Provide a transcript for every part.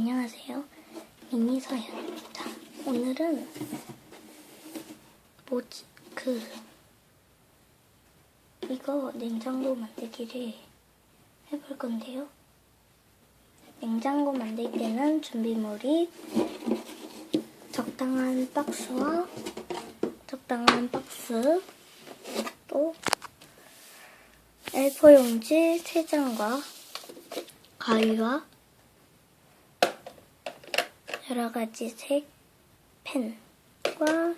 안녕하세요. 미니서연입니다. 오늘은 이거 냉장고 만들기를 해볼 건데요. 냉장고 만들 때는 준비물이 적당한 박스와 적당한 박스, 또 A4 용지 3장과 가위와 여러가지 색 펜과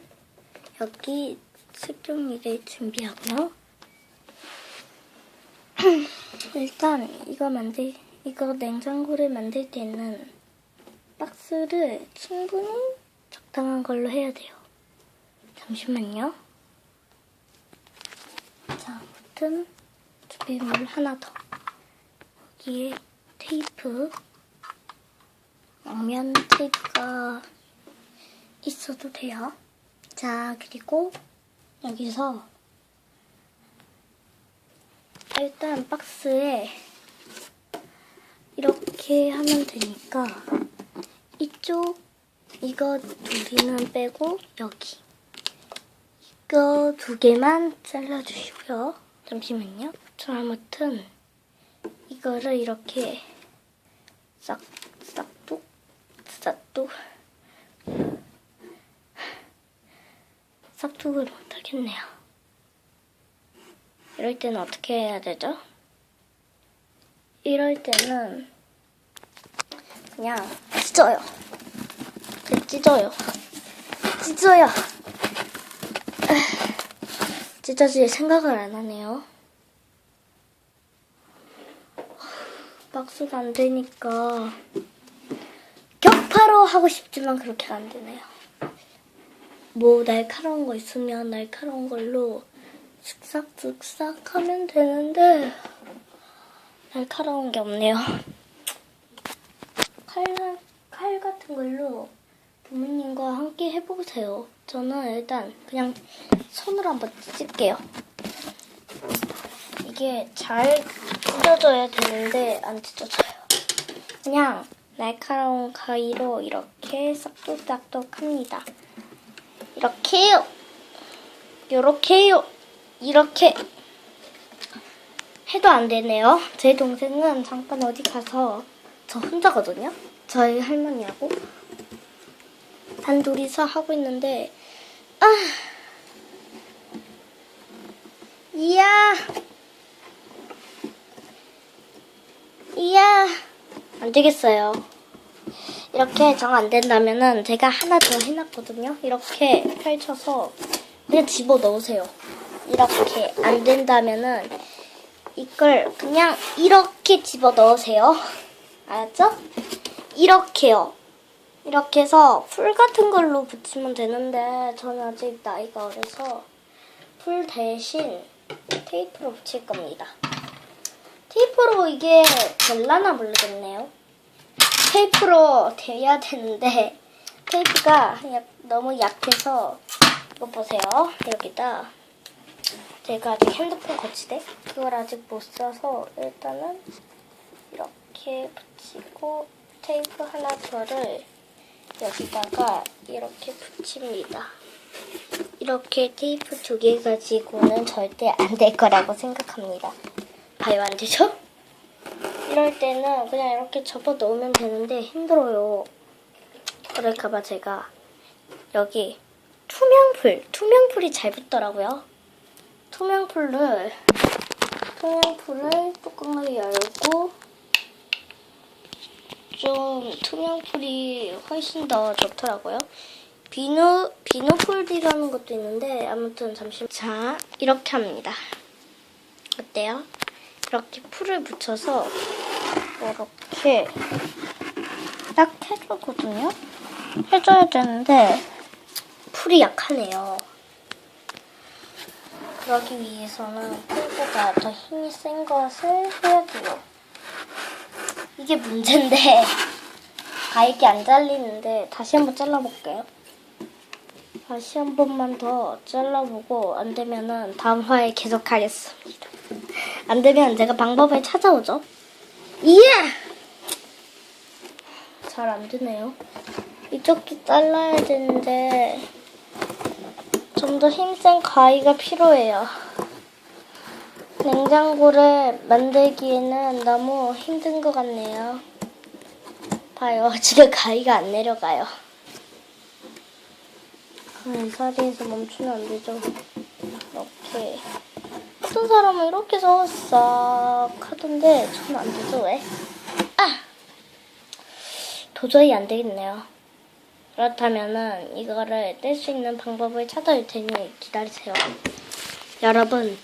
여기 색종이를 준비하고요. 일단 이거 냉장고를 만들 때는 박스를 충분히 적당한 걸로 해야 돼요. 잠시만요. 자, 아무튼 준비물 하나 더. 여기에 테이프, 양면 테이프가 있어도 돼요. 자, 그리고 여기서 일단 박스에 이렇게 하면 되니까 이거 두 개는 빼고 여기 이거 2개만 잘라주시고요. 잠시만요. 저 아무튼 이거를 이렇게 싹둑을 못하겠네요. 이럴 때는 어떻게 해야 되죠? 이럴 때는 그냥 찢어요. 찢어질 생각을 안 하네요. 박스가 안 되니까 격파로 하고 싶지만 그렇게 안 되네요. 뭐 날카로운 거 있으면 날카로운 걸로 슥싹슥싹 하면 되는데 날카로운 게 없네요. 칼 같은 걸로 부모님과 함께 해보세요. 저는 일단 그냥 손으로 한번 찢을게요. 이게 잘 찢어져야 되는데 안 찢어져요. 그냥 날카로운 가위로 이렇게 싹둑싹둑 합니다. 이렇게요. 요렇게요. 이렇게 해도 안 되네요. 제 동생은 잠깐 어디 가서 저 혼자거든요. 저희 할머니하고 단둘이서 하고 있는데 이야 안 되겠어요. 이렇게 정 안 된다면은 제가 하나 더 해놨거든요. 이렇게 펼쳐서 그냥 집어 넣으세요. 이렇게 안 된다면은 이걸 그냥 이렇게 집어 넣으세요. 알았죠? 이렇게요. 이렇게 해서 풀 같은 걸로 붙이면 되는데 저는 아직 나이가 어려서 풀 대신 테이프로 붙일 겁니다. 테이프로 이게 될라나 모르겠네요. 테이프로 돼야 되는데 테이프가 너무 약해서 이거 보세요. 여기다 제가 아직 핸드폰 거치대 그걸 아직 못 써서 일단은 이렇게 붙이고 테이프 하나 더를 여기다가 이렇게 붙입니다. 이렇게 테이프 2개 가지고는 절대 안 될 거라고 생각합니다. 봐요, 안 되죠? 이럴 때는 그냥 이렇게 접어 넣으면 되는데 힘들어요. 그럴까봐 제가 여기 투명풀이 잘 붙더라고요. 투명풀을 뚜껑을 열고 좀 투명풀이 훨씬 더 좋더라고요. 비누풀이라는 것도 있는데 아무튼 잠시만. 자, 이렇게 합니다. 어때요? 이렇게 풀을 붙여서 이렇게 딱 해주거든요. 해줘야 되는데 풀이 약하네요. 그러기 위해서는 풀보다 더 힘이 센 것을 해야 돼요. 이게 문제인데 가위가 안 잘리는데 다시 한번 잘라볼게요. 다시 한 번만 더 잘라보고 안 되면은 다음 화에 계속 하겠습니다. 안 되면 제가 방법을 찾아오죠. 예! 자, 잘 안 되네요. 이쪽도 잘라야 되는데 좀 더 힘센 가위가 필요해요. 냉장고를 만들기에는 너무 힘든 것 같네요. 봐요. 지금 가위가 안 내려가요. 이 자리에서 멈추면 안 되죠. 이렇게. 어떤 사람은 이렇게 해서 싹 하던데 저는 안 되죠. 왜? 아! 도저히 안 되겠네요. 그렇다면은 이거를 뗄 수 있는 방법을 찾아올 테니 기다리세요. 여러분,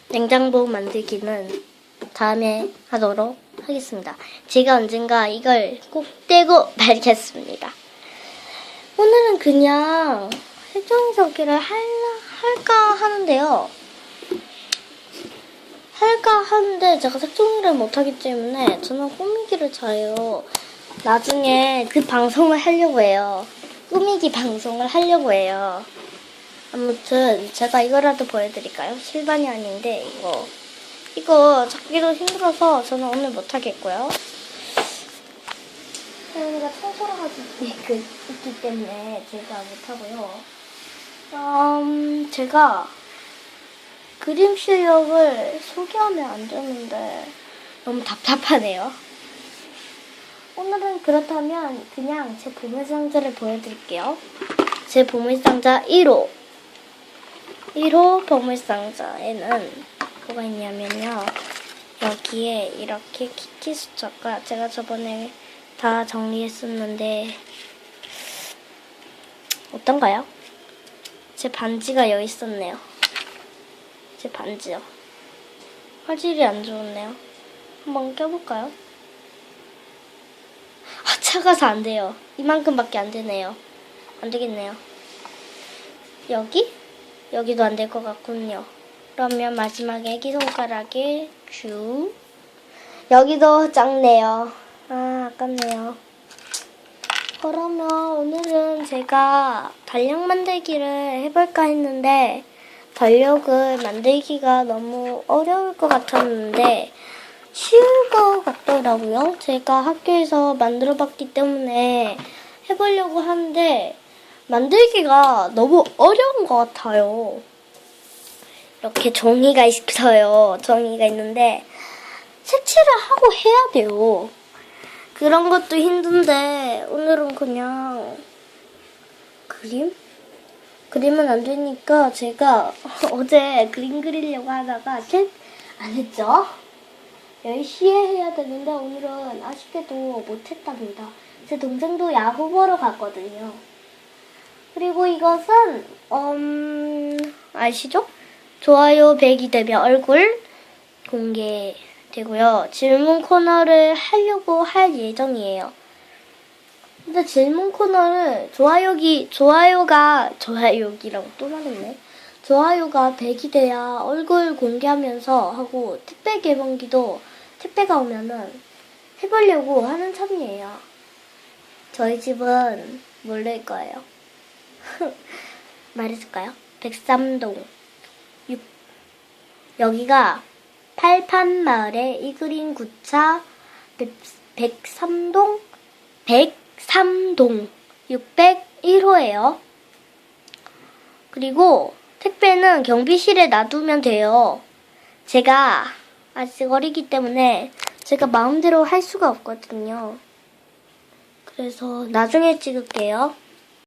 냉장고 만들기는 다음에 하도록 하겠습니다. 제가 언젠가 이걸 꼭 떼고 말겠습니다. 오늘은 그냥 색종이 접기를 할까 하는데요. 할까 하는데 제가 색종이를 못하기 때문에 저는 꾸미기를 잘해요. 나중에 그 방송을 하려고 해요. 꾸미기 방송을 하려고 해요. 아무튼 제가 이거라도 보여드릴까요? 실반이 아닌데 이거 잡기도 힘들어서 저는 오늘 못하겠고요. 혜연이가 청소를 하고 있기 때문에 제가 못하고요. 제가 그림 실력을 소개하면 안 되는데 너무 답답하네요. 오늘은 그렇다면 그냥 제 보물상자를 보여드릴게요. 제 보물상자 1호 보물상자에는 뭐가 있냐면요. 여기에 이렇게 키티 수첩과 제가 저번에 다 정리했었는데 어떤가요? 제 반지가 여기 있었네요. 제 반지요. 화질이 안 좋네요. 한번 껴볼까요? 차가서 안 돼요. 이만큼밖에 안 되네요. 안 되겠네요. 여기도 안 될 것 같군요. 그러면 마지막에 애기 손가락에 큐. 여기도 작네요. 아, 아깝네요. 그러면 오늘은 제가 달력 만들기를 해볼까 했는데 달력을 만들기가 너무 어려울 것 같았는데 쉬울 것 같더라고요. 제가 학교에서 만들어봤기 때문에 해보려고 하는데 만들기가 너무 어려운 것 같아요. 이렇게 종이가 있어요. 종이가 있는데 색칠을 하고 해야 돼요. 그런 것도 힘든데 오늘은 그냥 그림은 안 되니까 제가 어제 그림 그리려고 하다가 안 했죠. 10시에 해야 되는데 오늘은 아쉽게도 못했답니다. 제 동생도 야구 보러 갔거든요. 그리고 이것은 아시죠? 좋아요 100이 되면 얼굴 공개되고요. 질문 코너를 하려고 할 예정이에요. 근데 질문 코너를 좋아요가 또 말했네. 좋아요가 100이 돼야 얼굴 공개하면서 하고 택배 개봉기도 택배가 오면은 해보려고 하는 참이에요. 저희 집은 모를 거예요. 말해줄까요? 백삼동 여기가 팔판마을의 이그린 9차 103동 601호예요. 그리고 택배는 경비실에 놔두면 돼요. 제가 아직 어리기 때문에 제가 마음대로 할 수가 없거든요. 그래서 나중에 찍을게요.